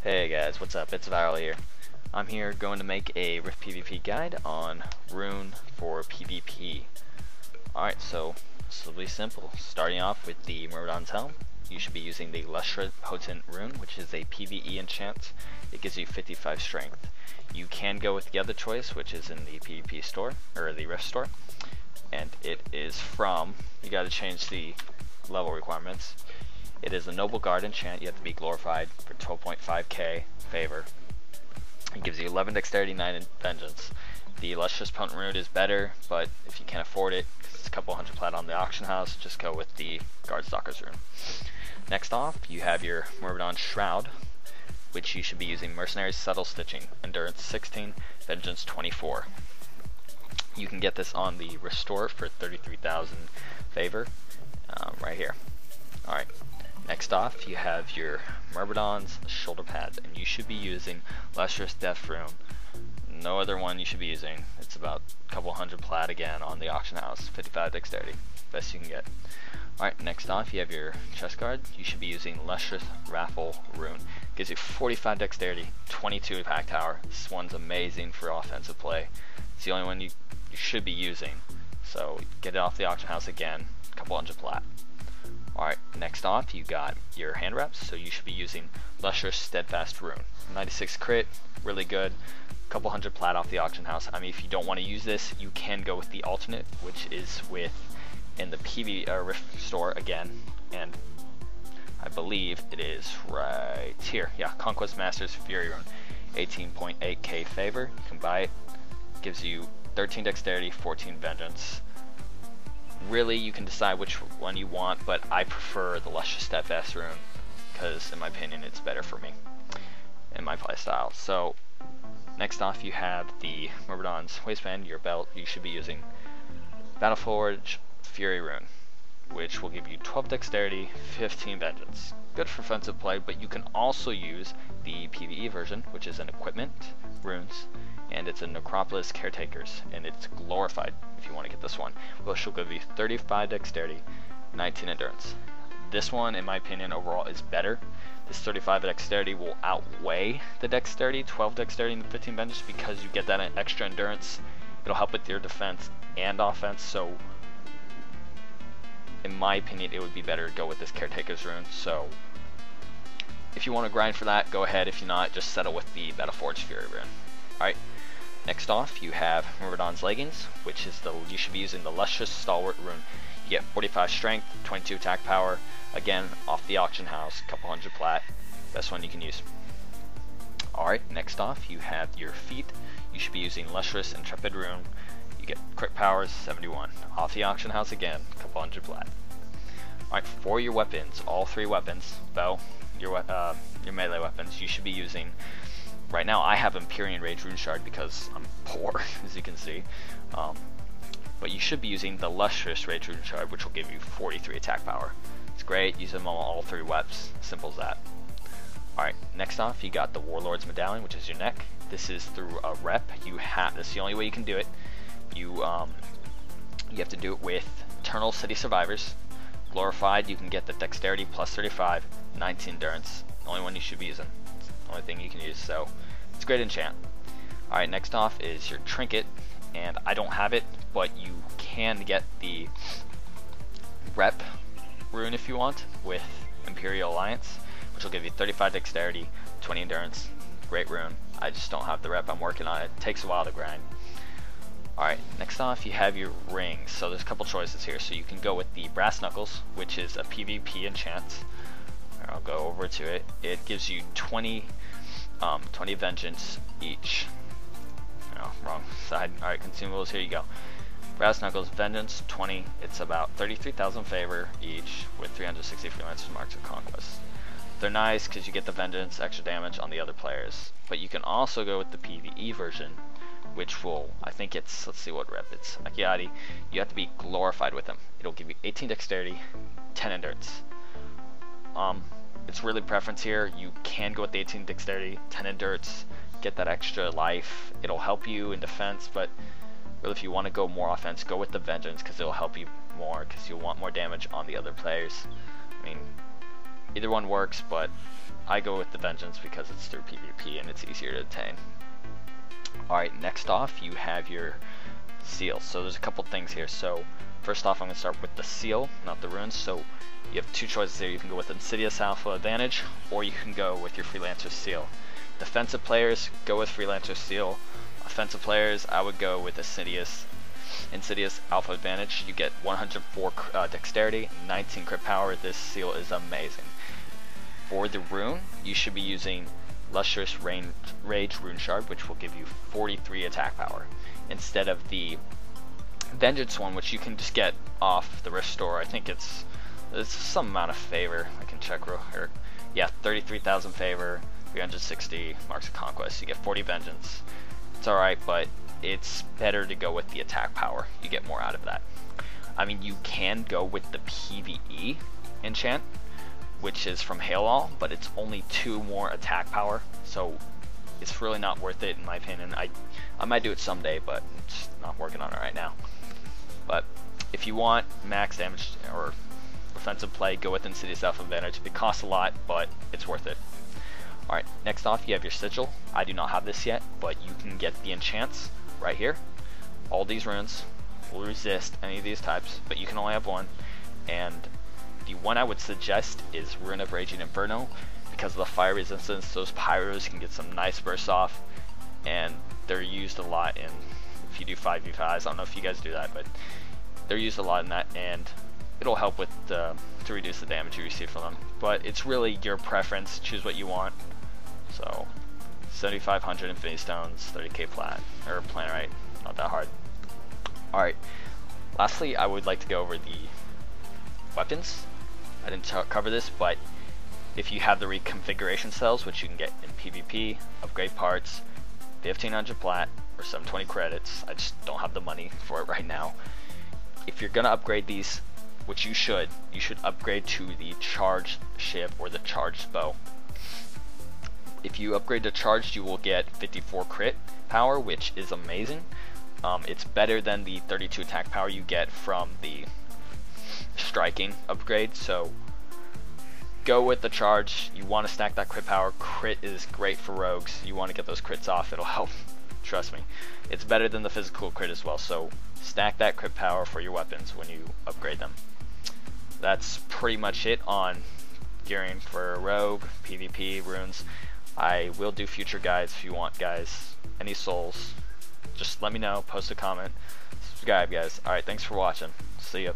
Hey guys, what's up? It's Viral here. I'm here going to make a Rift PvP guide on Rune for PvP. Alright, so this will be simple. Starting off with the Myrmidon's Helm, you should be using the Lustra Potent Rune, which is a PvE enchant. It gives you 55 strength. You can go with the other choice, which is in the PvP store, or the Rift store. And it is from, you gotta change the level requirements. It is a Noble Guard enchant. You have to be glorified for 12.5k favor. It gives you 11 dexterity, 9 vengeance. The Lustrous Potent Rune is better, but if you can't afford it, because it's a couple hundred plat on the auction house, just go with the Guardstalker's Rune. Next off, you have your Myrmidon's Shroud, which you should be using Mercenary's Subtle Stitching, Endurance 16, Vengeance 24. You can get this on the Restore for 33,000 favor, right here. Alright. Next off, you have your Myrmidon's Shoulder Pads, and you should be using Lustrous Death Rune. No other one you should be using. It's about a couple hundred plat again on the auction house. 55 dexterity, best you can get. Alright, next off, you have your Chest Guard. You should be using Lustrous Raffle Rune. Gives you 45 dexterity, 22 attack power. This one's amazing for offensive play. It's the only one you should be using. So get it off the auction house again, a couple hundred plat. Alright, next off you got your hand wraps, so you should be using Lustrous Steadfast Rune. 96 crit, really good, couple hundred plat off the auction house. I mean, if you don't want to use this, you can go with the alternate, which is in the Rift store again, and I believe it is right here. Yeah, Conquest Master's Fury Rune, 18.8k favor. You can buy it. Gives you 13 dexterity, 14 vengeance. Really, you can decide which one you want, but I prefer the Lustrous Steadfast Rune because, in my opinion, it's better for me in my playstyle. So, next off, you have the Myrmidon's Waistband, your belt. You should be using Battleforge Fury Rune, which will give you 12 dexterity, 15 vengeance. Good for offensive play, but you can also use the PvE version, which is an equipment runes, and it's a Necropolis Caretakers, and it's glorified if you want to get this one, which will give you 35 dexterity, 19 endurance. This one, in my opinion, overall is better. This 35 dexterity will outweigh the dexterity, 12 dexterity and 15 vengeance, because you get that extra endurance. It'll help with your defense and offense, so in my opinion it would be better to go with this Caretaker's Rune. So if you want to grind for that, go ahead. If you're not, just settle with the Battleforge Fury Rune. Alright, next off you have Myrmidon's Leggings, which is you should be using the Lustrous Stalwart Rune. You get 45 strength, 22 attack power, again off the auction house, couple hundred plat, best one you can use. Alright, next off you have your feet. You should be using Lustrous Intrepid Rune. You get crit powers 71, off the auction house again, couple hundred plat. Alright, for your weapons, all three weapons, bow, your melee weapons, you should be using. Right now I have Empyrean Rage Rune Shard because I'm poor, as you can see. But you should be using the Lustrous Rage Rune Shard, which will give you 43 attack power. It's great, use them on all three weapons, simple as that. Alright, next off you got the Warlord's Medallion, which is your neck. This is through a rep. That's the only way you can do it. You have to do it with Eternal City Survivors. Glorified, you can get the Dexterity plus 35, 19 Endurance. The only one you should be using. Only thing you can use, so it's a great enchant. Alright, next off is your Trinket, and I don't have it, but you can get the Rep Rune if you want with Imperial Alliance, which will give you 35 dexterity, 20 endurance. Great rune. I just don't have the rep, I'm working on it. It takes a while to grind. Alright, next off you have your rings. So there's a couple choices here. So you can go with the Brass Knuckles, which is a PvP enchant. I'll go over to it. It gives you 20 vengeance each. Oh, wrong side. Alright, consumables, here you go. Brass Knuckles, vengeance 20. It's about 33,000 favor each with 360 freelance marks of conquest. They're nice because you get the vengeance, extra damage on the other players. But you can also go with the PvE version, which will, I think it's, let's see what rep it's. Akiati, you have to be glorified with them. It'll give you 18 dexterity, 10 endurance. It's really preference here. You can go with the 18 dexterity, 10 endurance, get that extra life. It'll help you in defense, but really if you want to go more offense, go with the vengeance because it'll help you more because you'll want more damage on the other players. I mean, either one works, but I go with the Vengeance because it's through PvP and it's easier to attain. Alright, next off you have your seal. So there's a couple things here. So first off, I'm going to start with the seal, not the runes. So you have two choices here. You can go with Insidious Alpha Advantage, or you can go with your Freelancer Seal. Defensive players, go with Freelancer Seal. Offensive players, I would go with Insidious Alpha Advantage. You get 104 Dexterity, 19 crit power. This seal is amazing. For the rune, you should be using Lustrous Rage Rune Shard, which will give you 43 attack power, instead of the Vengeance one, which you can just get off the Restore. I think it's some amount of favor. I can check real here. Yeah, 33,000 favor, 360 Marks of Conquest. You get 40 Vengeance. It's alright, but it's better to go with the attack power. You get more out of that. I mean, you can go with the PvE enchant, which is from Hailall, but it's only 2 more attack power, so it's really not worth it in my opinion. I might do it someday, but I'm just not working on it right now. But if you want max damage or offensive play, go with Insidious Alpha Advantage. It costs a lot, but it's worth it. Alright, next off you have your Sigil. I do not have this yet, but you can get the enchants right here. All these runes will resist any of these types, but you can only have one. And the one I would suggest is Rune of Raging Inferno, because of the fire resistance. Those pyros can get some nice bursts off, and they're used a lot in, if you do 5v5s, I don't know if you guys do that, but they're used a lot in that, and it'll help with to reduce the damage you receive from them. But it's really your preference, choose what you want. So 7,500 Infinity Stones, 30k plat, or Planarite, not that hard. Alright, lastly I would like to go over the weapons. I didn't cover this, but if you have the reconfiguration cells, which you can get in PvP, upgrade parts, 1,500 plat, or 720 credits, I just don't have the money for it right now. If you're gonna upgrade these, which you should upgrade to the charged ship or the charged bow. If you upgrade to charged, you will get 54 crit power, which is amazing. It's better than the 32 attack power you get from the striking upgrade, so go with the charge. You want to stack that crit power. Crit is great for rogues. You want to get those crits off, it'll help. Trust me. It's better than the physical crit as well, so stack that crit power for your weapons when you upgrade them. That's pretty much it on gearing for rogue, PvP, runes. I will do future guides if you want, guys. Any souls, just let me know, post a comment, subscribe, guys. Alright, thanks for watching. See ya.